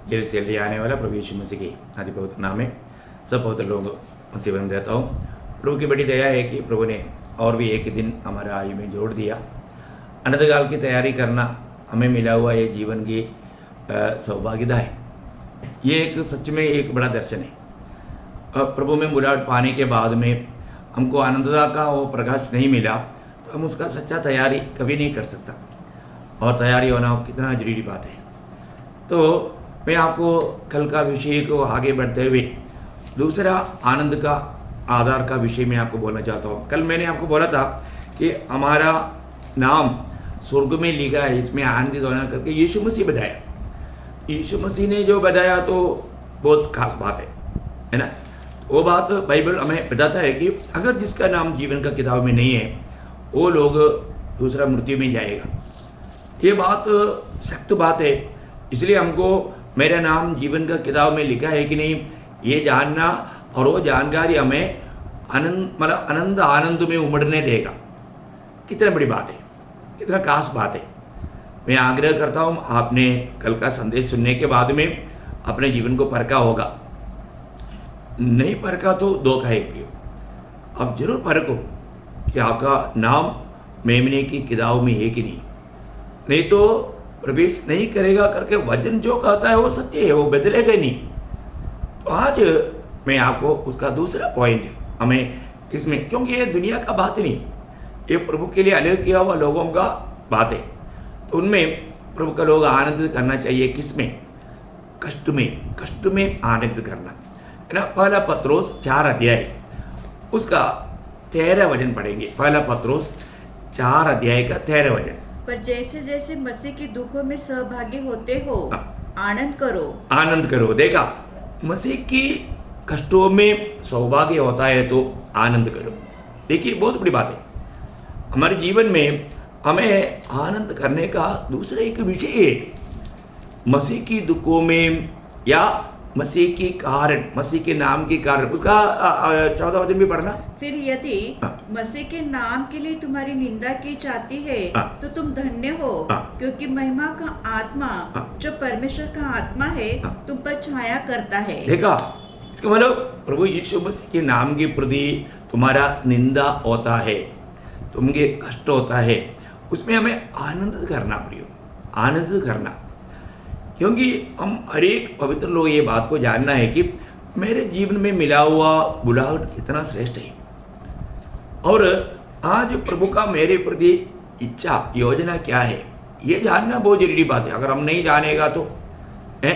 Jail से ले आने वाला प्रभु यीशु मसीह की आदि पवित्र नाम में सब पवित्र लोगों से बंद देता हूँ। प्रभु की बड़ी दया है कि प्रभु ने और भी एक दिन हमारे आयु में जोड़ दिया। अनंतकाल की तैयारी करना हमें मिला हुआ ये जीवन की सौभाग्यता है। ये एक सच में एक बड़ा दर्शन है। प्रभु में बुलाहट पाने के बाद में हमको आनंदता का वो प्रकाश नहीं मिला तो हम उसका सच्चा तैयारी कभी नहीं कर सकता, और तैयारी होना कितना जरूरी बात है। तो मैं आपको कल का विषय को आगे बढ़ते हुए दूसरा आनंद का आधार का विषय में आपको बोलना चाहता हूँ। कल मैंने आपको बोला था कि हमारा नाम स्वर्ग में लिखा है, इसमें आनंदित होना करके यीशु मसीह बताया। यीशु मसीह ने जो बताया तो बहुत खास बात है ना। वो बात बाइबल हमें बताता है कि अगर जिसका नाम जीवन का किताब में नहीं है वो लोग दूसरा मृत्यु में जाएगा। ये बात सख्त बात है, इसलिए हमको मेरा नाम जीवन का किताब में लिखा है कि नहीं ये जानना, और वो जानकारी हमें आनंद में उमड़ने देगा। कितना बड़ी बात है, कितना खास बात है। मैं आग्रह करता हूँ आपने कल का संदेश सुनने के बाद में अपने जीवन को परखा होगा। नहीं परखा तो धोखा है प्रियो। अब जरूर परखो कि आपका नाम मेमने की किताब में है कि नहीं तो प्रवेश नहीं करेगा करके वचन जो कहता है वो सत्य है, वो बदलेगा नहीं। तो आज मैं आपको उसका दूसरा पॉइंट हमें इसमें, क्योंकि ये दुनिया का बात नहीं, ये प्रभु के लिए अलग किया हुआ लोगों का बात है। तो उनमें प्रभु का लोग आनंद करना चाहिए। किसमें? कष्ट में आनंद करना है ना। पहला पत्रोस 4 अध्याय उसका 13 वचन पढ़ेंगे। पहला पत्रोस 4 अध्याय का 13 वचन। पर जैसे जैसे मसीह के दुखों में सहभागी होते हो आनंद करो। देखा, मसीह की कष्टों में सौभाग्य होता है तो आनंद करो। देखिए बहुत बड़ी बात है। हमारे जीवन में हमें आनंद करने का दूसरा एक विषय है। मसीह की दुखों में या मसीह के कारण, मसीह के नाम के कारण, उसका 14 वचन भी पढ़ना। फिर यदि मसीह के नाम के लिए तुम्हारी निंदा की जाती है तो तुम धन्य हो, क्योंकि महिमा का आत्मा जो परमेश्वर का आत्मा है तुम पर छाया करता है। देखा, इसका मतलब प्रभु यीशु मसीह के नाम के प्रति तुम्हारा निंदा होता है, तुम्हें कष्ट होता है, उसमें हमें आनंद करना प्रियो, आनंद करना। क्योंकि हम हर एक पवित्र लोग ये बात को जानना है कि मेरे जीवन में मिला हुआ बुलाहट कितना श्रेष्ठ है, और आज प्रभु का मेरे प्रति इच्छा योजना क्या है, ये जानना बहुत जरूरी बात है। अगर हम नहीं जानेगा तो है,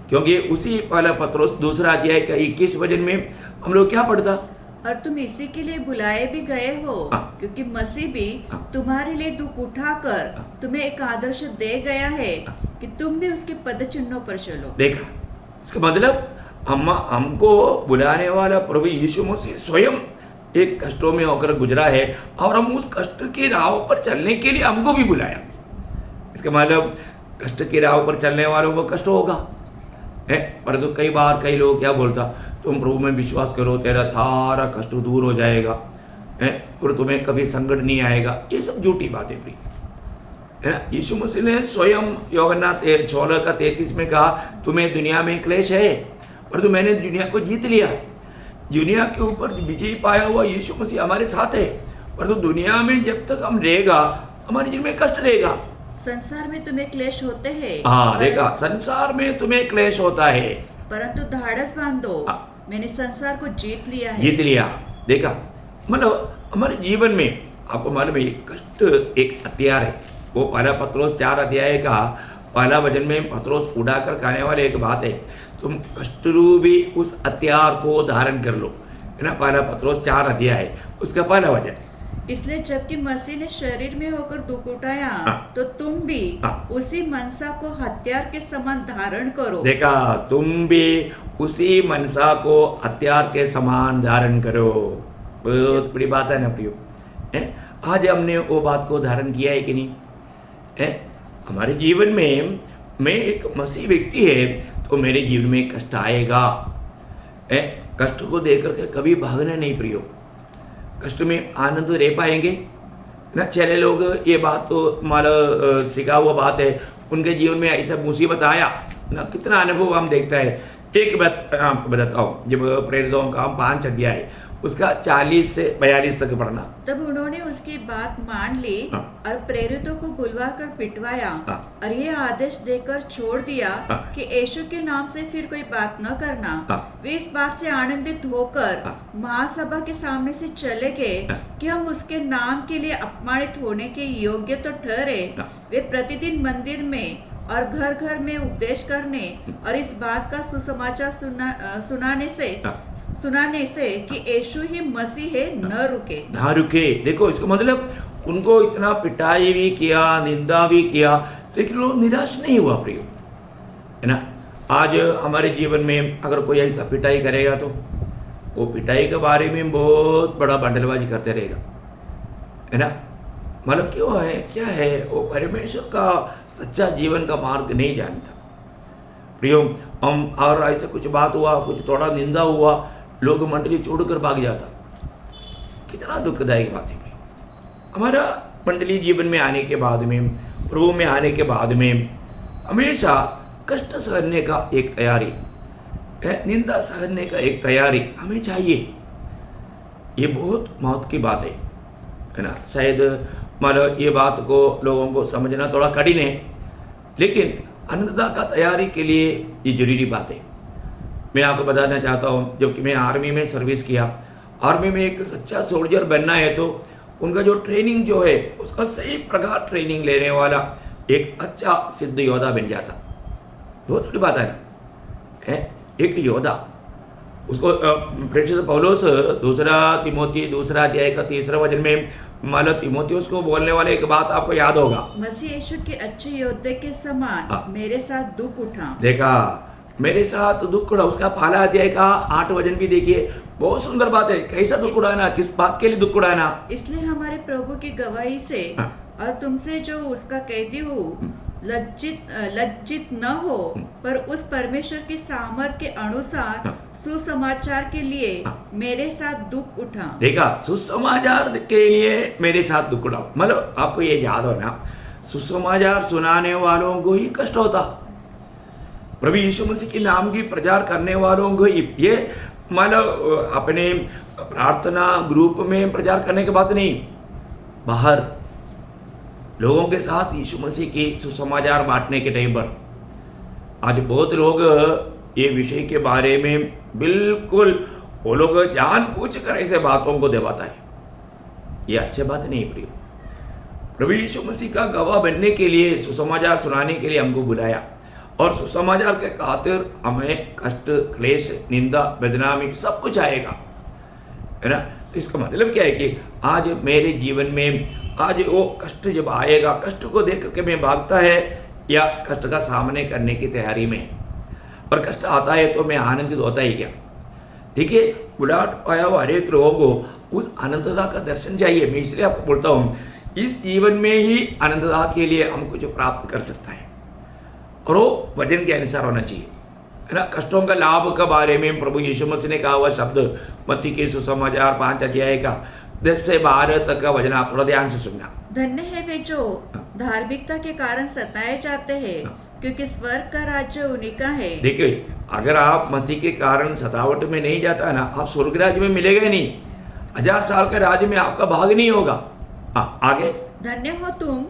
क्योंकि उसी पहला पत्रोस 2 अध्याय का 21 वचन में हम लोग क्या पढ़ता, और तुम इसी के लिए बुलाए भी गए हो क्योंकि मसीह भी तुम्हारे लिए दुख उठाकर तुम्हें एक आदर्श दे गया है कि तुम भी उसके पद चिन्हों पर चलो। देखा, इसका मतलब हमको बुलाने वाला प्रभु यीशु मसीह स्वयं एक कष्टों में होकर गुजरा है, और हम उस कष्ट की राह पर चलने के लिए हमको भी बुलाया। इसका मतलब कष्ट की राह पर चलने वालों को कष्ट होगा है, परंतु कई बार कई लोग क्या बोलता, तुम प्रभु में विश्वास करो तेरा सारा कष्ट दूर हो जाएगा है, और तुम्हें कभी संकट नहीं आएगा। ये सब झूठी बातें प्रिय है ना। यीशु मसीह ने स्वयं यूहन्ना 16:33 में कहा, तुम्हें दुनिया में क्लेश है परंतु मैंने दुनिया को जीत लिया। दुनिया के ऊपर विजय पाया हुआ यीशु मसीह हमारे साथ है, परंतु दुनिया में जब तक हम रहेगा हमारे जीवन में कष्ट रहेगा। संसार में तुम्हें क्लेश होते हैं। हाँ देखा, संसार में तुम्हें क्लेश होता है, परंतु धाड़स बांधो, मैंने संसार को जीत लिया है। जीत लिया। देखा, मतलब हमारे जीवन में आपको मालूम है कष्ट एक हथियार है। वो पहला पत्रोस 4 अध्याय का पहला वचन में पत्रोस उड़ाकर कहने वाले एक बात है, तुम कष्ट रूपी उस हथियार को धारण कर लो है ना। पहला पत्रोस 4 अध्याय उसका पहला वचन। इसलिए जबकि मसीह ने शरीर में होकर दुख उठाया तो तुम भी उसी मनसा को हथियार के समान धारण करो। देखा, तुम भी उसी मनसा को हथियार के समान धारण करो। बहुत बड़ी बात है ना प्रियो है। आज हमने वो बात को धारण किया है कि नहीं है। हमारे जीवन में मैं एक मसीह व्यक्ति है तो मेरे जीवन में कष्ट आएगा है। कष्ट को देख करके कभी भागना नहीं प्रियो। कष्ट में आनंद रह पाएंगे ना। चले लोग ये बात तो हमारा सिखा हुआ बात है, उनके जीवन में ऐसा मुसीबत आया ना कितना अनुभव हम देखता है। एक बात आपको बताता हूँ, जब प्रेरितों का 5 अध्याय उसका 40 से 42 तक पढ़ना। तब उन्होंने उसकी बात मान ली हाँ। और प्रेरितों को बुलवाकर पिटवाया हाँ। और ये आदेश देकर छोड़ दिया हाँ। कि यीशु के नाम से फिर कोई बात न करना। हाँ। वे इस बात से आनंदित होकर हाँ। महासभा के सामने से चले गए हाँ। कि हम उसके नाम के लिए अपमानित होने के योग्य तो ठहरे। हाँ। वे प्रतिदिन मंदिर में और घर घर में उपदेश करने और इस बात का सुसमाचार सुनाने से कि यीशु ही मसीह है न रुके। ना रुके। देखो इसका मतलब उनको इतना पिटाई भी किया, निंदा भी किया, लेकिन वो निराश नहीं हुआ प्रियो, है ना। आज हमारे जीवन में अगर कोई ऐसा पिटाई करेगा तो वो पिटाई के बारे में बहुत बड़ा बंडलबाजी करते रहेगा, है ना। मतलब क्यों है, क्या है, वो परमेश्वर का सच्चा जीवन का मार्ग नहीं जानता प्रियो। हम और ऐसा कुछ बात हुआ, कुछ थोड़ा निंदा हुआ, लोग मंडली छोड़कर भाग जाता, कितना दुखदायक बात है। हमारा मंडली जीवन में आने के बाद में, प्रभु में आने के बाद में हमेशा कष्ट सहने का एक तैयारी है, निंदा सहने का एक तैयारी हमें चाहिए। ये बहुत महत्व की बात है ना। शायद मतलब ये बात को लोगों को समझना थोड़ा कठिन है, लेकिन अनंतता का तैयारी के लिए ये जरूरी बात है। मैं आपको बताना चाहता हूँ, जबकि मैं आर्मी में सर्विस किया, आर्मी में एक सच्चा सोल्जर बनना है तो उनका जो ट्रेनिंग जो है उसका सही प्रकार ट्रेनिंग लेने वाला एक अच्छा सिद्ध योद्धा बन जाता। बहुत बड़ी बात है एक योद्धा। उसको प्रेरित पौलुस दूसरा तिमोथी दूसरा अध्याय का 3रा वचन में मानो तिमोथियुस को बोलने वाले एक बात आपको याद होगा, मसीह यीशु के अच्छे योद्धे के समान मेरे साथ दुख उठा। देखा, मेरे साथ दुख उड़ा। उसका पहला अध्याय का 8 वचन भी देखिए, बहुत सुंदर बात है। कैसा दुख उड़ाना, किस बात के लिए दुख उड़ाना? इसलिए हमारे प्रभु की गवाही से और तुमसे जो उसका कैदी हूँ लज्जित न हो, पर उस परमेश्वर की सामर्थ के अनुसार सुसमाचार के लिए मेरे साथ दुख उठा। देखा, सुसमाचार के लिए मेरे साथ दुख उठाओ। मतलब आपको ये याद हो ना, सुसमाचार सुनाने वालों को ही कष्ट होता। प्रभु यीशु मसीह के नाम की प्रचार करने वालों को ही, ये मतलब अपने प्रार्थना ग्रुप में प्रचार करने की बात नहीं, बाहर लोगों के साथ यीशु मसीह की सुसमाचार बांटने के टाइम पर आज बहुत लोग ये विषय के बारे में बिल्कुल वो लोग जानबूझकर ऐसे बातों को दबाता है। ये अच्छी बात नहीं प्रिय। प्रभु यीशु मसीह का गवाह बनने के लिए, सुसमाचार सुनाने के लिए हमको बुलाया, और सुसमाचार के खातिर हमें कष्ट, क्लेश, निंदा, बदनामी सब कुछ आएगा, है ना। तो इसका मतलब क्या है कि आज मेरे जीवन में आज वो कष्ट जब आएगा, कष्ट को देख करके मैं भागता है या कष्ट का सामने करने की तैयारी में, और कष्ट आता है तो मैं आनंदित होता ही क्या? देखिए, बुलाहट पाया हुआ हर एक लोगों को उस अनंतता का दर्शन चाहिए। मैं इसलिए आपको बोलता हूँ, इस जीवन में ही अनंतता के लिए हम कुछ प्राप्त कर सकता है, और वो वचन के अनुसार होना चाहिए, है ना। कष्टों का लाभ के बारे में प्रभु यीशु मसीह ने कहा हुआ शब्द मत्ती के सुसमाचार 5 अध्याय का 10 से 12 तक का वचन आप थोड़ा ध्यान से सुनना। धन्य है वे जो धार्मिकता के कारण सताए जाते हैं, क्योंकि स्वर्ग का राज्य उन्हीं का है। देखिए, अगर आप मसीह के कारण सतावट में नहीं जाता ना, आप स्वर्ग राज्य में मिलेगा ही नहीं। 1000 साल के राज्य में आपका भाग नहीं होगा। आगे, धन्य हो तुम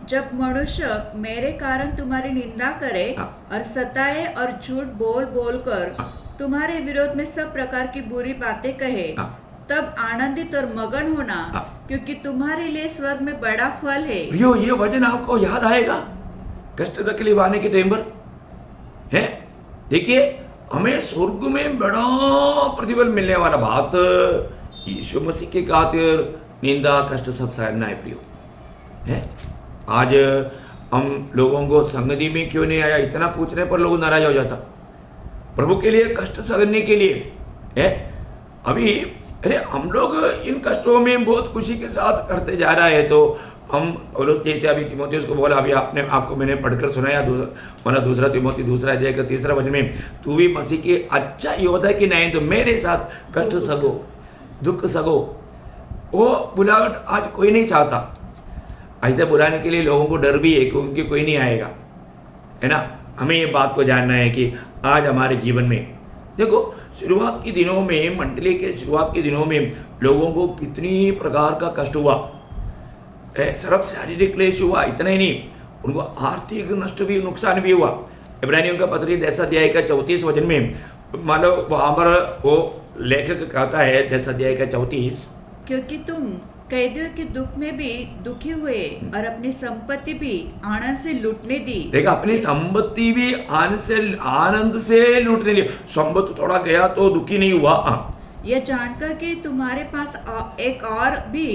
जब मनुष्य मेरे कारण तुम्हारी निंदा करे और सताए और झूठ बोल बोल कर तुम्हारे विरोध में सब प्रकार की बुरी बातें कहे, तब आनंदित और मगन होना, क्योंकि तुम्हारे लिए स्वर्ग में बड़ा फल है। ये वचन आपको याद आएगा कष्ट तकलीफ आने के टाइम पर, है। देखिए, हमें स्वर्ग में बड़ा प्रतिफल मिलने वाला बात यीशु मसीह के खातिर निंदा, कष्ट सब सहना है प्रियो, है। आज हम लोगों को संगति में क्यों नहीं आया, इतना पूछने पर लोग नाराज हो जाता। प्रभु के लिए कष्ट सहने के लिए, है। अभी अरे हम लोग इन कष्टों में बहुत खुशी के साथ करते जा रहा है, तो हम पौलुस जैसे अभी तिमोथियुस को बोला, अभी आपको मैंने पढ़कर सुनाया, दूसरा तिमोथी दूसरा अध्याय का 3रा वचन में, तू भी मसीह के अच्छा योद्धा की नहीं तो मेरे साथ कष्ट सगो, दुख सगो। वो बुलावट आज कोई नहीं चाहता। ऐसे बुलाने के लिए लोगों को डर भी है कि उनके कोई नहीं आएगा, है ना। हमें ये बात को जानना है कि आज हमारे जीवन में देखो, शुरुआत के दिनों में, मंडली के शुरुआत के दिनों में लोगों को कितनी प्रकार का कष्ट हुआ, सिर्फ शारीरिक क्लेश हुआ, इतना ही नहीं, उनको आर्थिक नष्ट भी, नुकसान भी हुआ। इब्रानियों का पत्री 10 अध्याय का 34 वचन में मतलब वहाँ पर वो लेखक कहता है 10 अध्याय का 34, क्योंकि तुम कैदियों के दुख में भी दुखी हुए और अपनी संपत्ति भी आनंद से लूटने दी। देखा, अपनी संपत्ति भी आनंद से लूटने दी। संपत्ति थोड़ा गया तो दुखी नहीं हुआ। यह जानकर कि तुम्हारे पास एक और भी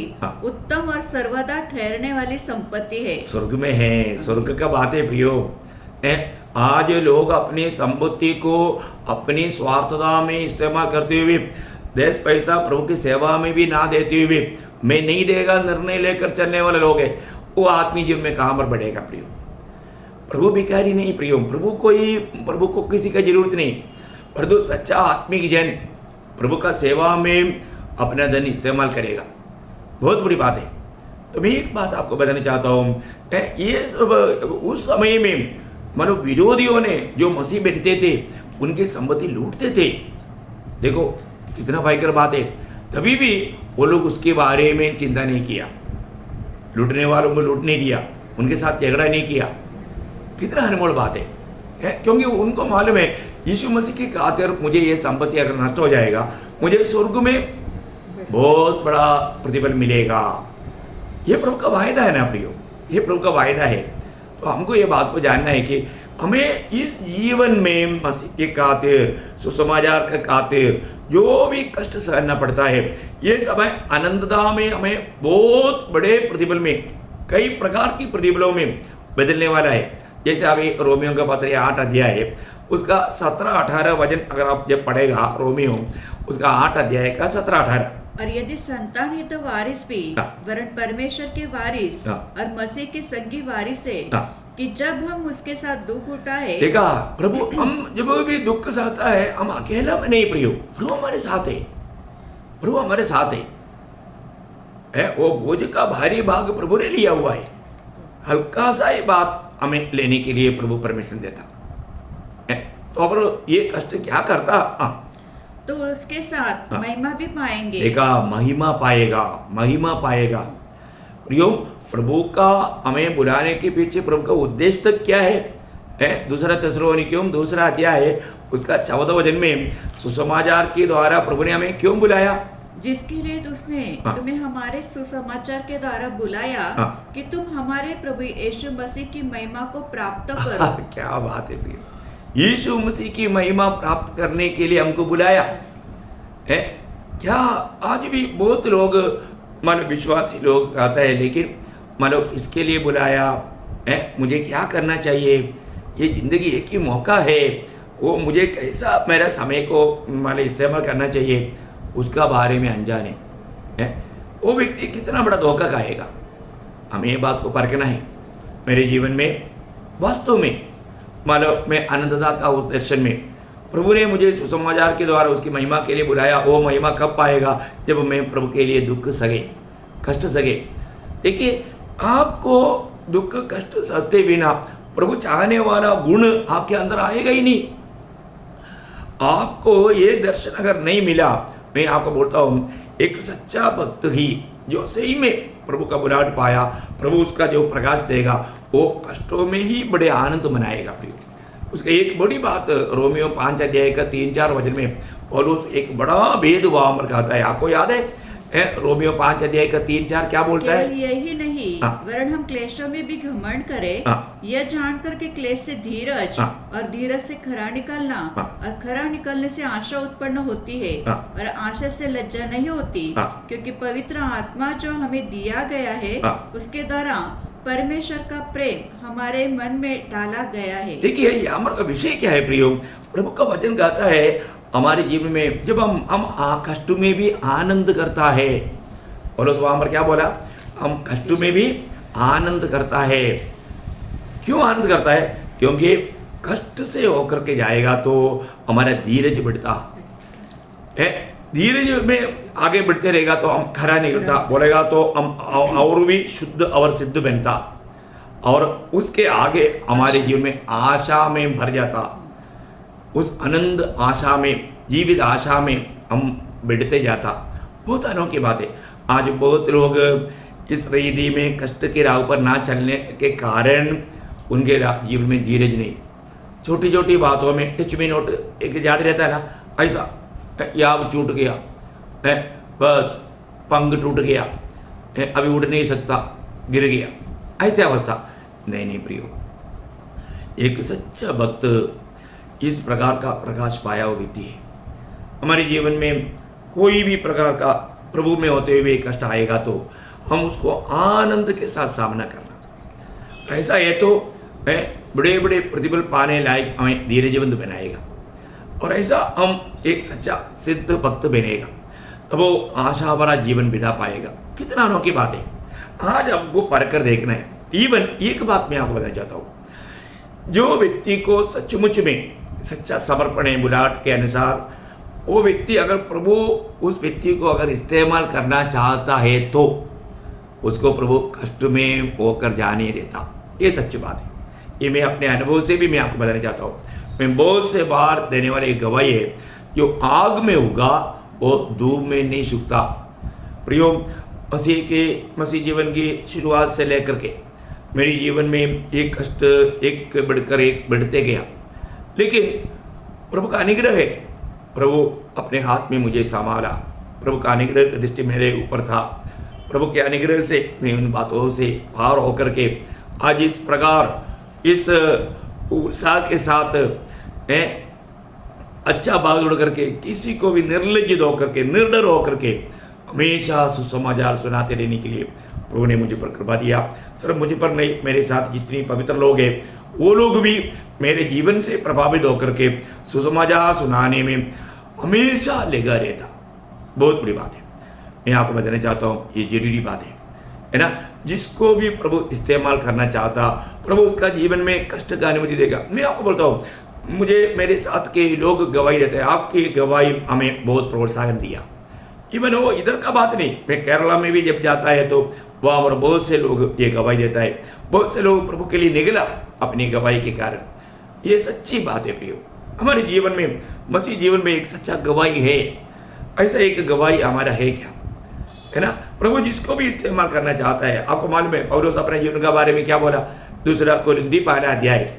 उत्तम और सर्वदा ठहरने वाली संपत्ति है, स्वर्ग में है। स्वर्ग का बात है प्रियो। आज लोग अपनी संपत्ति को अपनी स्वार्थता में इस्तेमाल करते हुए, 10 पैसा प्रभु की सेवा में भी ना देते हुए, मैं नहीं देगा निर्णय लेकर चलने वाले लोग हैं, वो आत्मीय जीवन में कहाँ पर बढ़ेगा प्रियो। प्रभु भिखारी नहीं प्रियो, प्रभु को किसी का जरूरत नहीं। परंतु सच्चा आत्मिक जन प्रभु का सेवा में अपना धन इस्तेमाल करेगा, बहुत बड़ी बात है। तो मैं एक बात आपको बताना चाहता हूँ, ये सब उस समय में मानो विरोधियों ने जो मसीह बनते थे उनकी संपत्ति लूटते थे। देखो कितना भयंकर बात है। तभी भी वो लोग उसके बारे में चिंता नहीं किया, लूटने वालों को लूटने दिया, उनके साथ झगड़ा नहीं किया। कितना अनमोल बात है, क्योंकि उनको मालूम है यीशु मसीह की खातिर मुझे ये संपत्ति अगर नष्ट हो जाएगा, मुझे स्वर्ग में बहुत बड़ा प्रतिफल मिलेगा। ये प्रभु का वायदा है ना प्रियो, ये प्रभु का वायदा है। तो हमको ये बात को जानना है कि हमें इस जीवन में मसीह के खातिर, सुसमाचार के खातिर जो भी कष्ट सहना पड़ता है, ये सब आनंदता में हमें बहुत बड़े प्रतिफल में, कई प्रकार की प्रतिफलों में बदलने वाला है। जैसे अभी रोमियो का पत्र 8 अध्याय है, उसका 17-18 वचन अगर आप जब पढ़ेगा रोमियो उसका 8 अध्याय का 17-18, और यदि संतान है तो वारिस भी, वरन परमेश्वर के वारिस और मसीह के संगी वारिस है, कि जब हम उसके साथ दुख उठाए। देखा प्रभु, हम जब भी दुख सहता है हम अकेला में नहीं प्रियो, प्रभु हमारे साथ है, प्रभु हमारे साथ है। वो बोझ का भारी भाग प्रभु ने लिया हुआ है, हल्का सा ही बात हमें लेने के लिए प्रभु परमिशन देता है। तो अब ये कष्ट क्या करता, तो उसके साथ महिमा भी पाएंगे। देखा, महिमा पाएगा, महिमा पाएगा प्रियो। प्रभु का हमें बुलाने के पीछे प्रभु का उद्देश्य तक क्या है? दूसरा थिस्सलुनीकियों 2 अध्याय है, उसका 14 वचन में सुसमाचार के द्वारा प्रभु ने हमें क्यों बुलाया? जिसके लिए उसने तुम्हें हमारे सुसमाचार के द्वारा बुलाया कि तुम हमारे प्रभु यीशु मसीह की महिमा को प्राप्त करो। क्या बात है प्रिय, यीशु मसीह की महिमा प्राप्त करने के लिए हमको बुलाया है। क्या आज भी बहुत लोग मानो विश्वासी लोग कहता है, लेकिन मानो किसके लिए बुलाया है, मुझे क्या करना चाहिए, ये ज़िंदगी एक ही मौका है, वो मुझे कैसा मेरा समय को मानो इस्तेमाल करना चाहिए, उसका बारे में अनजान है। वो व्यक्ति कितना बड़ा धोखा खाएगा। हमें ये बात को परखना है। मेरे जीवन में वास्तव में मानो मैं आनंदता का उद्देश्य में प्रभु ने मुझे सुसमाचार के द्वारा उसकी महिमा के लिए बुलाया। वो महिमा कब पाएगा? जब मैं प्रभु के लिए दुख सगे, कष्ट सगे। देखिए, आपको दुख कष्ट सहते बिना प्रभु चाहने वाला गुण आपके अंदर आएगा ही नहीं। आपको ये दर्शन अगर नहीं मिला, मैं आपको बोलता हूँ, एक सच्चा भक्त ही जो सही में प्रभु का बुलाहट पाया, प्रभु उसका जो प्रकाश देगा, वो कष्टों में ही बड़े आनंद मनाएगा। प्रिय, उसका एक बड़ी बात रोमियो 5 अध्याय का 3-4 वचन में पौलुस एक बड़ा भेद वहाँ पर कहता है। आपको याद है रोमियो 5 अध्याय का 3-4 क्या बोलता है? यही नहीं, वरन हम क्लेशों में भी घमंड करें, यह जानकर के क्लेश से धीरज और धीरज से खरा निकलना और खरा निकलने से आशा उत्पन्न होती है और आशा से लज्जा नहीं होती, क्योंकि पवित्र आत्मा जो हमें दिया गया है उसके द्वारा परमेश्वर का प्रेम हमारे मन में डाला गया है। देखिए, ये हमारा विषय क्या है प्रियो? प्रभु का वचन कहता है हमारे जीवन में जब हम कष्ट में भी आनंद करता है। पौलुस वहाँ पर क्या बोला? हम कष्ट में भी आनंद करता है। क्यों आनंद करता है? क्योंकि कष्ट से होकर के जाएगा तो हमारा धीरज बढ़ता है। धीरज में आगे बढ़ते रहेगा तो हम खरा निकलता, बोलेगा तो हम और भी शुद्ध और सिद्ध बनता। और उसके आगे हमारे जीवन में आशा में भर जाता, उस आनंद आशा में, जीवित आशा में हम बढ़ते जाता। बहुत अनोखी बात है। आज बहुत लोग इस रिद्धि में कष्ट के राह पर ना चलने के कारण उनके जीवन में धीरज नहीं, छोटी छोटी बातों में टच में नोट एक याद रहता है ना, ऐसा याद छूट गया, बस पंग टूट गया, अभी उड़ नहीं सकता, गिर गया, ऐसी अवस्था नहीं प्रियो। एक सच्चा भक्त इस प्रकार का प्रकाश पाया हुआ व्यक्ति है। हमारे जीवन में कोई भी प्रकार का प्रभु में होते हुए कष्ट आएगा तो हम उसको आनंद के साथ सामना करना। ऐसा है तो बड़े बड़े प्रतिफल पाने लायक हमें धीरजवंत बनाएगा, और ऐसा हम एक सच्चा सिद्ध भक्त बनेगा, तो वो आशा भरा जीवन बिता पाएगा। कितना अनोखी बात है। आज हमको परख कर देखना है। इवन एक बात मैं आपको बताना चाहता हूँ, जो व्यक्ति को सचमुच में सच्चा समर्पण है बुलाहट के अनुसार, वो व्यक्ति अगर प्रभु उस व्यक्ति को अगर इस्तेमाल करना चाहता है तो उसको प्रभु कष्ट में होकर जाने देता। ये सच्ची बात है। ये मैं अपने अनुभव से भी मैं आपको बताना चाहता हूँ। मैं बहुत से बार देने वाले एक गवाही है, जो आग में होगा वो धूप में नहीं सूखता। प्रियो, मसीह जीवन की शुरुआत से लेकर के मेरे जीवन में एक कष्ट एक बढ़कर एक बढ़ते गया, लेकिन प्रभु का अनुग्रह है। प्रभु अपने हाथ में मुझे संभाला, प्रभु का अनुग्रह की दृष्टि मेरे ऊपर था। प्रभु के अनुग्रह से मैं उन बातों से पार होकर के आज इस प्रकार इस उत्साह के साथ अच्छा भाग जोड़ करके, किसी को भी निर्लज्जित होकर के, निर्डर होकर के हमेशा सुसमाचार सुनाते रहने के लिए प्रभु ने मुझे पर कृपा दिया। सिर्फ मुझे पर नहीं, मेरे साथ जितनी पवित्र लोग हैं वो लोग भी मेरे जीवन से प्रभावित होकर के सुसमाचार सुनाने में हमेशा लगा रहता। बहुत बड़ी बात है। मैं आपको बताना चाहता हूँ, ये जरूरी बात है ना। जिसको भी प्रभु इस्तेमाल करना चाहता, प्रभु उसका जीवन में कष्ट का अनुमति देगा। मैं आपको बोलता हूँ, मुझे मेरे साथ के लोग गवाही देते हैं, आपकी गवाही हमें बहुत प्रोत्साहन दिया। इवन वो इधर का बात नहीं, मैं केरला में भी जब जाता है तो वहाँ पर बहुत से लोग ये गवाही देता है, बहुत से लोग प्रभु के लिए निकला अपनी गवाही के कारण। ये सच्ची बात है प्रियो। हमारे जीवन में, मसीह जीवन में एक सच्चा गवाही है। ऐसा एक गवाही हमारा है क्या, है ना। प्रभु जिसको भी इस्तेमाल करना चाहता है। आपको मालूम है पौलुस अपने जीवन के बारे में क्या बोला, 2 कोरिन्थी 1 अध्याय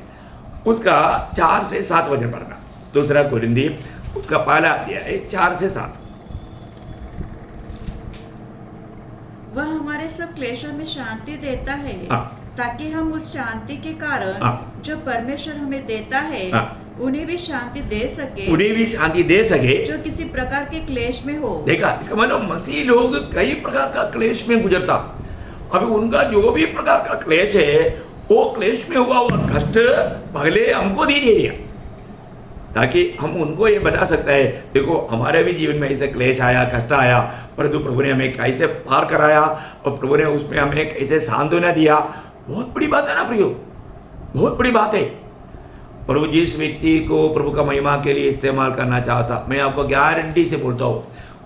उसका 4 से 7 वचन पढ़ना। 2 कोरिन्थी उसका 1 अध्याय 4 से 7। वह हमारे सब क्लेशों में शांति देता है, हाँ। ताकि हम उस शांति के कारण हाँ। जो परमेश्वर हमें देता है, हाँ। उन्हें भी शांति दे सके, जो किसी प्रकार के क्लेश में हो। देखा, इसका मतलब मसीह लोग कई प्रकार का क्लेश में गुजरता। अभी उनका जो भी प्रकार का क्लेश है, वो क्लेश में हुआ वो कष्ट पहले हमको दे दिया, ताकि हम उनको ये बता सकता है, देखो हमारे भी जीवन में ऐसे क्लेश आया, कष्ट आया, परंतु प्रभु ने हमें कैसे पार कराया और प्रभु ने उसमें हमें कैसे सांत्वना दिया। बहुत बड़ी बात है ना प्रियो, बहुत बड़ी बात है। प्रभु जिस व्यक्ति को प्रभु का महिमा के लिए इस्तेमाल करना चाहता, मैं आपको गारंटी से बोलता हूँ,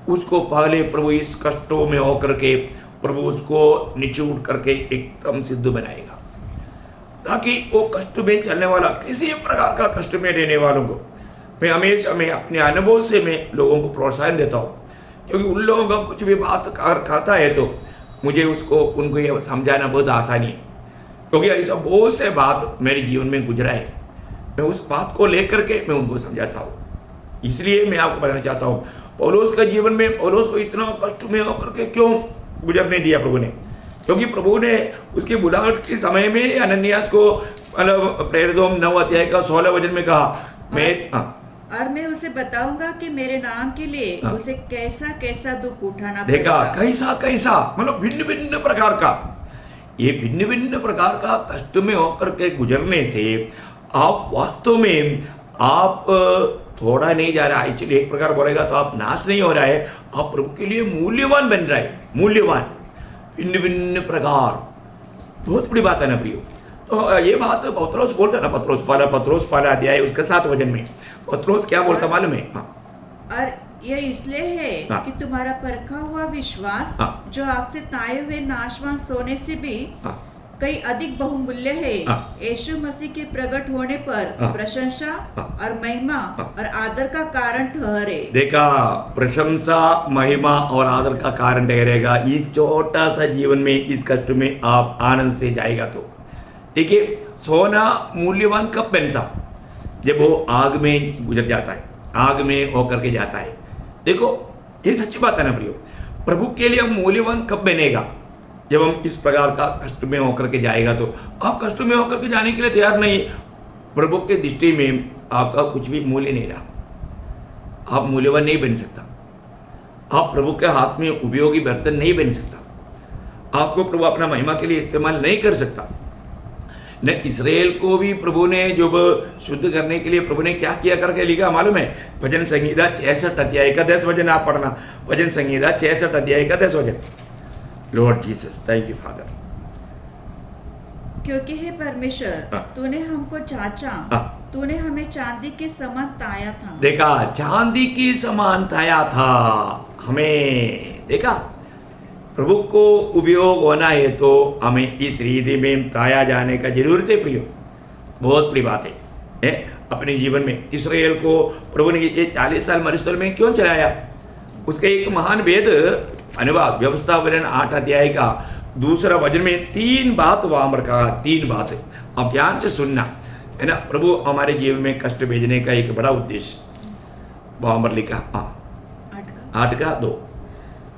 उसको पहले प्रभु इस कष्टों में होकर के प्रभु उसको निचोड़ करके एकदम सिद्ध बनाएगा, ताकि वो कष्ट में चलने वाला, किसी प्रकार का कष्ट में रहने वालों को मैं हमेशा अपने अनुभव से मैं लोगों को प्रोत्साहन देता हूँ। क्योंकि उन लोगों का कुछ भी बात खाता है तो मुझे उनको ये समझाना बहुत आसानी है, क्योंकि ऐसा बहुत से बात मेरे जीवन में गुजरा है। मैं उस बात को लेकर के मैं उनको समझाता हूँ। इसलिए मैं आपको बताना चाहता हूँ, पौलुस का जीवन में पौलुस को इतना कष्ट में होकर के क्यों गुजरने दिया प्रभु ने, क्योंकि प्रभु ने उसकी बुलाहट के समय में अनन्यास को मतलब प्रेरित 9 अध्याय का 16 वचन में कहा, और मैं उसे बताऊंगा कि मेरे नाम के लिए उसे कैसा कैसा दुख उठाना पड़ेगा। देखा, कैसा कैसा मतलब भिन्न भिन्न प्रकार का, ये भिन्न भिन्न प्रकार का कष्ट में होकर के गुजरने से आप वास्तव में आप थोड़ा नहीं जा रहा है। एक्चुअली एक प्रकार बोलेगा तो आप नाश नहीं हो रहा है, आप प्रभु के लिए मूल्यवान बन रहा है, मूल्यवान भिन्न भिन्न प्रकार। बहुत बड़ी बात है ना प्रियो। तो ये बात पत्रोस बोलता ना, पत्रोस 1 अध्याय उसका 7 वचन में पत्रोस क्या बोलता मालूम है? और यह इसलिए है कि तुम्हारा परखा हुआ विश्वास जो आग से ताए हुए नाशवान सोने से भी कई अधिक बहुमूल्य है। हाँ। यीशु मसीह के प्रकट होने पर हाँ। प्रशंसा हाँ। और महिमा हाँ। और आदर का कारण ठहरे। देखा, प्रशंसा, महिमा और आदर का कारण ठहरेगा इस छोटा सा जीवन में, इस कष्ट में आप आनंद से जाएगा। तो देखिए, सोना मूल्यवान कब बनता? जब वो आग में गुजर जाता है, आग में होकर के जाता है। देखो, ये सच्ची बात है ना प्रियो। प्रभु के लिए हम मूल्यवान कब बनेगा? जब हम इस प्रकार का कष्ट में होकर के जाएगा। तो आप कष्ट में होकर के जाने के लिए तैयार नहीं, प्रभु के दृष्टि में आपका कुछ भी मूल्य नहीं रहा। आप मूल्यवान नहीं बन सकता। आप प्रभु के हाथ में उपयोगी बर्तन नहीं बन सकता। आपको प्रभु अपना महिमा के लिए इस्तेमाल नहीं कर सकता। न इस्राएल को भी प्रभु ने जब शुद्ध करने के लिए प्रभु ने क्या किया करके लिखा मालूम है? भजन संहिता 66 अध्याय का 10 वचन आप पढ़ना। भजन संहिता 66 अध्याय का 10 वचन। Lord Jesus, thank you father. क्योंकि हे परमेश्वर, हाँ। तूने हमको जांचा, हाँ। तूने हमें चांदी के समान ताया था। देखा, चांदी की समान ताया था हमें। देखा, प्रभु को उपयोग होना है तो हमें इस रीति में ताया जाने का जरूरत है प्रियो। बहुत बड़ी बात है अपने जीवन में। इस्राएल को प्रभु ने ये 40 साल मरुस्थल में क्यों चलाया? उसका एक महान वेद अनुवाद व्यवस्था वर्णन 8 अध्याय का 2 वचन में 3 बात वहां पर कहा। 3 बात अब ध्यान से सुनना है ना। प्रभु हमारे जीवन में कष्ट भेजने का एक बड़ा उद्देश्य वहां पर लिखा। 8 का 2।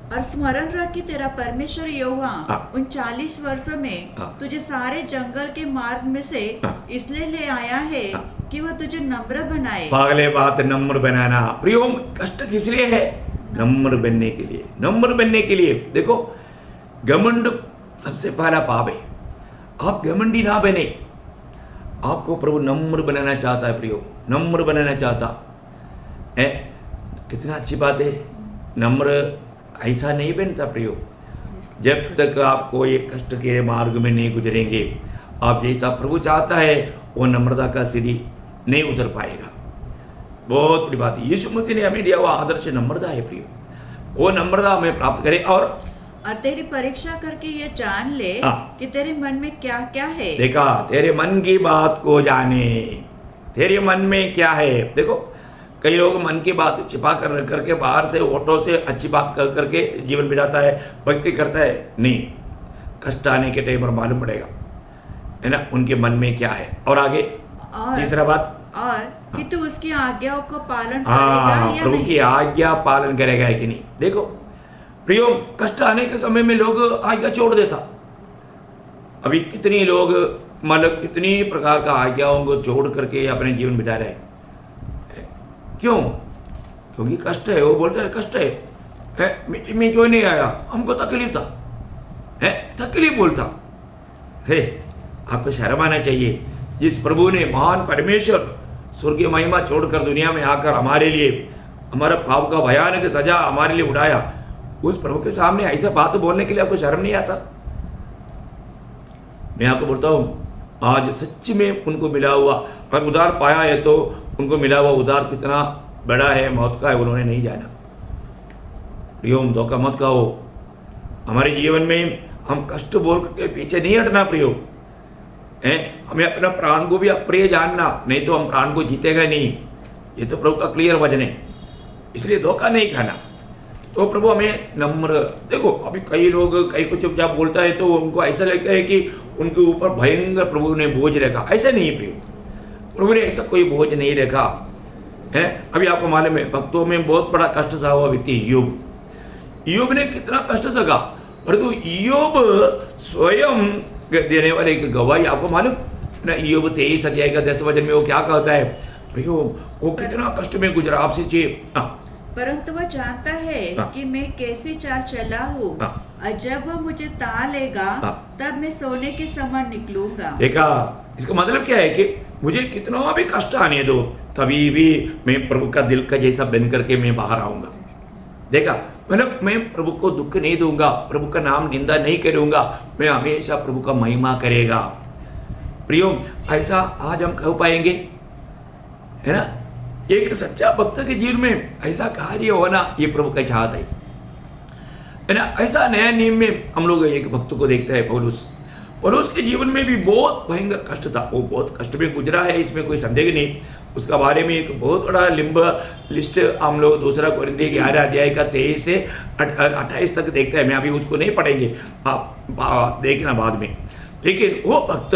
और स्मरण रख कि तेरा परमेश्वर यहोवा हाँ। उन 40 वर्षों में हाँ। तुझे सारे जंगल के मार्ग में से हाँ। इसलिए ले आया है हाँ। कि वह तुझे नम्र बनाए। पागले बात, नम्र बनाना। प्रियो, कष्ट किस लिए है? नम्र बनने के लिए, नम्र बनने के लिए। देखो, घमंड सबसे पहला पाप है। आप घमंडी ना बने। आपको प्रभु नम्र बनाना चाहता है प्रियो, नम्र बनाना चाहता है। कितना अच्छी बात है। नम्र ऐसा नहीं बनता प्रियो। जब तक आपको ये कष्ट के मार्ग में नहीं गुजरेंगे, आप जैसा प्रभु चाहता है वो नम्रता का सीढ़ी नहीं उतर पाएगा। बहुत बड़ी बात है। यीशु मसीह ने हमें दिया हुआ आदर्श नम्रता है प्रियो। वो नम्रता हमें प्राप्त करे और तेरी परीक्षा करके ये जान ले हाँ। कि तेरे मन में क्या क्या है। देखा, तेरे मन की बात को जाने, तेरे मन में क्या है। देखो, कई लोग मन की बात छिपा कर रख करके बाहर से ऑटो से अच्छी बात कर करके जीवन बिताता है, भक्ति करता है। नहीं, कष्ट आने के टाइम पर मालूम पड़ेगा है ना उनके मन में क्या है। और आगे और तीसरा बात, और कि तू उसकी आज्ञाओं को पालन करेगा या प्रभु नहीं। की आज्ञा पालन करेगा कि नहीं। देखो प्रियो, कष्ट आने के समय में लोग आज्ञा छोड़ देता। अभी कितनी लोग मतलब कितनी प्रकार का आज्ञाओं को छोड़ करके अपने जीवन बिता रहे हैं। क्यों? क्योंकि कष्ट है। वो बोलते हैं कष्ट है मीटिंग में क्यों नहीं आया, हमको तकलीफ था है, तकलीफ बोलता है। आपको शर्म आना चाहिए। जिस प्रभु ने, महान परमेश्वर, स्वर्गीय महिमा छोड़कर दुनिया में आकर हमारे लिए हमारा पाप का भयानक सजा हमारे लिए उठाया, उस प्रभु के सामने ऐसा बात बोलने के लिए आपको शर्म नहीं आता? मैं आपको बोलता हूँ, आज सच में उनको मिला हुआ और उधार पाया है तो उनको मिला हुआ उधार कितना बड़ा है, मौत का है, उन्होंने नहीं जाना। प्रियो, धोखा मत खाओ। हमारे जीवन में हम कष्ट बोल के पीछे नहीं हटना प्रियो। हमें अपना प्राण को भी अप्रिय जानना, नहीं तो हम प्राण को जीतेगा नहीं। ये तो प्रभु का क्लियर वचन है। इसलिए धोखा नहीं खाना। तो प्रभु हमें नम्र। देखो, अभी कई लोग कई को चुपचाप बोलता है तो उनको ऐसा लगता है कि उनके ऊपर भयंकर प्रभु ने बोझ रखा। ऐसा नहीं है प्रियो, प्रभु ने ऐसा कोई बोझ नहीं रखा है। अभी आपको मालूम है, भक्तों में बहुत बड़ा कष्ट सहा हुआ व्यक्ति ईयोब। ईयोब ने कितना कष्ट सहा, परंतु ईयोब स्वयं देने वाले एक गवाही आपको मालूम ना। ईयोब 23 अध्याय का 10 वचन में वो क्या कहता है प्रियो, वो कितना कष्ट में गुजरा। आपसे चाहिए परंतु वह जानता है कि मैं कैसी चाल चला हूँ, और जब वह मुझे ता लेगा तब मैं सोने के समान निकलूंगा। देखा, इसका मतलब क्या है कि मुझे कितना भी कष्ट आने दो, तभी भी मैं प्रभु का दिल का जैसा बन करके मैं बाहर आऊंगा। देखा, मतलब मैं प्रभु को दुख नहीं दूंगा, प्रभु का नाम निंदा नहीं करूंगा, मैं हमेशा प्रभु का महिमा करेगा। प्रियो, ऐसा आज हम कह पाएंगे है ना। एक सच्चा भक्त के जीवन में ऐसा कार्य होना ये प्रभु का चाहत है ना। ऐसा नया नियम में हम लोग एक भक्त को देखते हैं, पौलुस। और उसके जीवन में भी बहुत भयंकर कष्ट था, वो बहुत कष्ट में गुजरा है, इसमें कोई संदेह नहीं। उसका बारे में एक बहुत बड़ा लंबा लिस्ट हम लोग 2 कोरिन्थियों 11 अध्याय का 23 से 28 तक देखते हैं। मैं अभी उसको नहीं पढ़ेंगे, आप देखना बाद में। लेकिन वो भक्त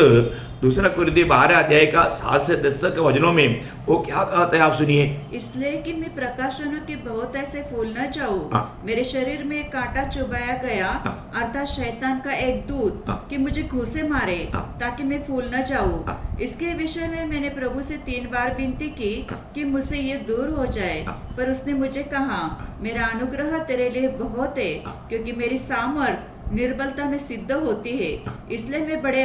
2 कोरिन्थियों 12 अध्याय का 7 से 10 तक वचनों में वो क्या कहता है, आप सुनिए। इसलिए कि मैं प्रकाशनों के बहुत ऐसे फूल न जाऊं, हाँ। मेरे शरीर में एक कांटा चुभाया गया, हाँ। अर्थात शैतान का एक दूत, हाँ। कि मुझे घूंसे मारे, हाँ। ताकि मैं फूल न जाऊं। हाँ। इसके विषय में मैंने प्रभु से 3 बार विनती की हाँ। कि मुझसे ये दूर हो जाए, हाँ। पर उसने मुझे कहा, मेरा अनुग्रह तेरे लिए बहुत है, हाँ। क्योंकि मेरी सामर्थ निर्बलता में सिद्ध होती है। इसलिए मैं बड़े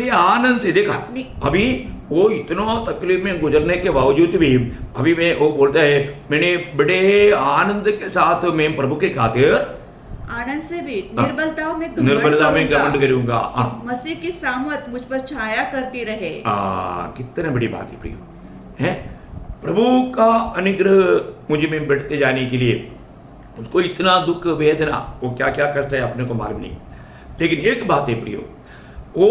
आनंद से देखा अभी वो इतना तकलीफ में गुजरने के बावजूद भी अभी मैं वो बोलता है, मैंने बड़े आनंद के साथ मैं प्रभु के खातिर आनंद से भी हाँ। निर्बलताओं में घमंड करूंगा। मसीह की सामर्थ मुझ पर छाया करती रहे। कितने बड़ी बात है प्रिय, है प्रभु का अनुग्रह मुझे में बढ़ते जाने के लिए। उसको इतना दुख वेदना, वो क्या क्या कष्ट है अपने को मालूम नहीं। लेकिन एक बात है प्रियो, वो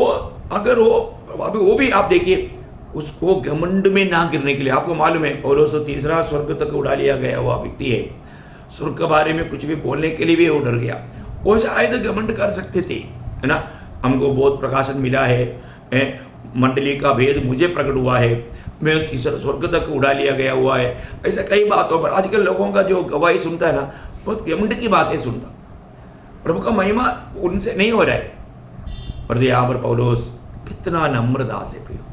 अगर वो अभी वो भी आप देखिए, उसको घमंड में ना गिरने के लिए, आपको मालूम है पौलुस 3 स्वर्ग तक उड़ा लिया गया हुआ व्यक्ति है। स्वर्ग के बारे में कुछ भी बोलने के लिए भी वो डर गया। वो शायद घमंड कर सकते थे, है ना। हमको बहुत प्रकाशन मिला है, मंडली का भेद मुझे प्रकट हुआ है, मैं 3 स्वर्ग तक उड़ा लिया गया हुआ है। ऐसा कई बातों पर आजकल लोगों का जो गवाही सुनता है ना, बहुत घमंड की बातें सुनता, प्रभु का महिमा उनसे नहीं हो रहा है। पर यहाँ पर पौलुस कितना नम्र दास है प्रियो,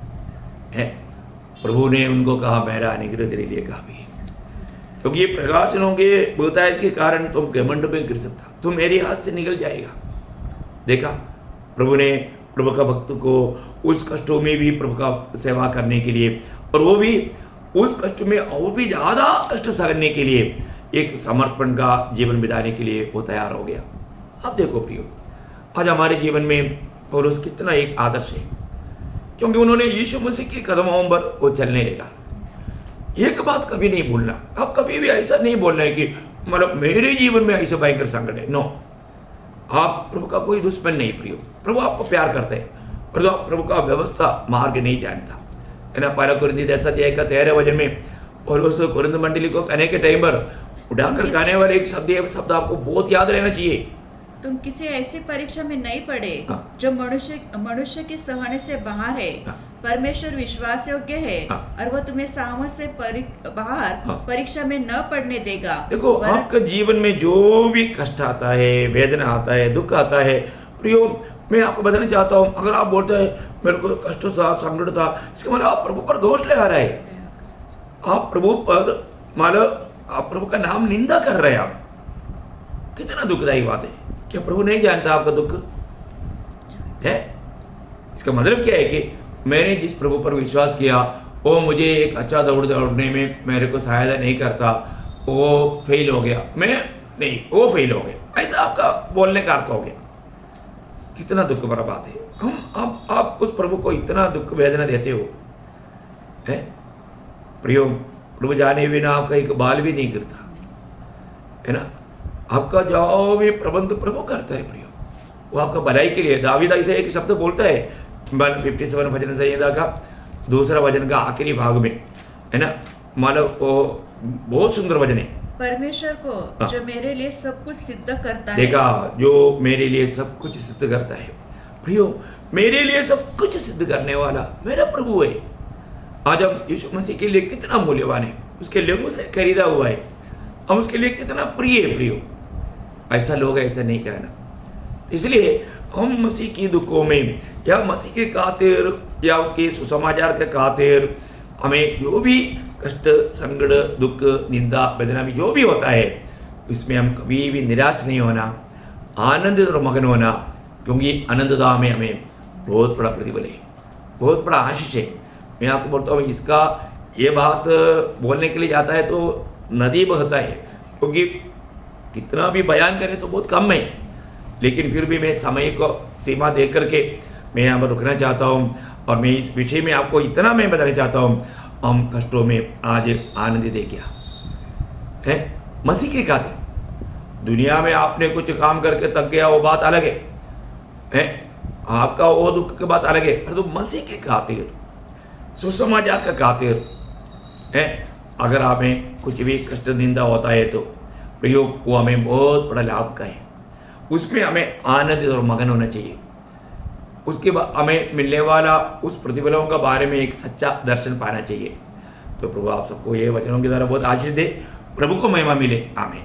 है। प्रभु ने उनको कहा, मेरा अनुग्रह तेरे लिए काफी है, क्योंकि ये प्रकाशनों के बहुतायत के कारण तुम घमंड में गिर सकता, तुम मेरे हाथ से निकल जाएगा। देखा प्रभु ने प्रभु का भक्त को उस कष्टों में भी प्रभु का सेवा करने के लिए, और वो भी उस कष्ट में और भी ज़्यादा कष्ट सहने के लिए, एक समर्पण का जीवन बिताने के लिए वो तैयार हो गया। अब देखो प्रियो, आज हमारे जीवन में पौलुस कितना एक आदर्श है, क्योंकि उन्होंने यीशु मसीह के कदमों पर वो चलने लगा। एक बात कभी नहीं भूलना, आप कभी भी ऐसा नहीं बोलना है कि मतलब मेरे जीवन में ऐसा भयंकर संकट है। नो, आप प्रभु का कोई दुश्मन नहीं प्रियो, प्रभु आपको प्यार करते हैं, और जो प्रभु का व्यवस्था मार्ग नहीं जानता, है ना। 1 कोरिन्थियों 10 अध्याय का 13 वचन में पौलुस कोरिन्थ मंडली को कहने के टाइम पर उठाकर कहने वाले एक शब्द आपको बहुत याद रहना चाहिए। तुम किसी ऐसी परीक्षा में नहीं पड़े जो मनुष्य के सहने से बाहर है। परमेश्वर विश्वास योग्य है, और वह तुम्हें सामर्थ से बाहर परीक्षा में न पड़ने देगा। देखो, आपके जीवन में जो भी कष्ट आता है, वेदना आता है, दुख आता है प्रियो, मैं आपको बताना चाहता हूँ, अगर आप बोलते हैं मेरे को कष्ट था, संकट था, इसका मतलब आप प्रभु पर दोष लगा रहे हैं, आप प्रभु पर मतलब आप प्रभु का नाम निंदा कर रहे हैं। आप कितना दुखदायी बात है। क्या प्रभु नहीं जानता आपका दुख है? इसका मतलब क्या है कि मैंने जिस प्रभु पर विश्वास किया वो मुझे एक अच्छा दौड़ने में मेरे को सहायता नहीं करता, वो फेल हो गया, मैं नहीं, वो फेल हो गया, ऐसा आपका बोलने का अर्थ हो गया। कितना दुख भरा बात है। आप उस प्रभु को इतना दुख वेदना देते हो, है प्रियो। प्रभु जाने बिना आपका एक बाल भी नहीं गिरता, है ना। आपका जो भी प्रबंध प्रभु करता है प्रियो, वो आपका भलाई के लिए। दावीद ऐसे एक शब्द बोलता है 57 भजन संहिता का 2 वचन का आखिरी भाग में, है ना। मतलब वो बहुत सुंदर वचन है। परमेश्वर को जो मेरे लिए सब कुछ सिद्ध करता है। देखा, जो मेरे लिए सब कुछ सिद्ध करता है प्रियो, मेरे लिए सब कुछ सिद्ध करने वाला मेरा प्रभु है। आज हम यीशु मसीह के लिए कितना मूल्यवान है, उसके लोगों से खरीदा हुआ है, हम उसके लिए कितना प्रिय है प्रियो। ऐसा लोग ऐसा नहीं कहना। इसलिए हम मसीह की दुखों में या मसीह के खातिर या उसके सुसमाचार के खातिर हमें जो भी कष्ट, संकट, दुख, निंदा, वेदना भी जो भी होता है, इसमें हम कभी भी निराश नहीं होना, आनंदित और मगन होना, क्योंकि आनंदता में हमें बहुत बड़ा प्रतिफल है, बहुत बड़ा आशीष है। मैं आपको बोलता हूँ, इसका ये बात बोलने के लिए जाता है तो नदी बहता है, क्योंकि कितना भी बयान करें तो बहुत कम है। लेकिन फिर भी मैं समय को सीमा दे करके मैं यहाँ पर रुकना चाहता हूँ, और मैं इस विषय में आपको इतना मैं बताना चाहता हूँ, हम कष्टों में आज आनंद दे गया है मसीह के खातिर। दुनिया में आपने कुछ काम करके थक गया, वो बात अलग है। आपका वो दुख की बात अलग है, परंतु मसीह के खातिर, सुसमाचार का खातिर है, अगर हमें कुछ भी कष्ट निंदा होता है तो प्रयोग वो हमें बहुत बड़ा लाभ का है, उसमें हमें आनंदित और मगन होना चाहिए। उसके बाद हमें मिलने वाला उस प्रतिफलों के बारे में एक सच्चा दर्शन पाना चाहिए। तो प्रभु आप सबको ये वचनों के द्वारा बहुत आशीष दे, प्रभु को महिमा मिले, आमीन।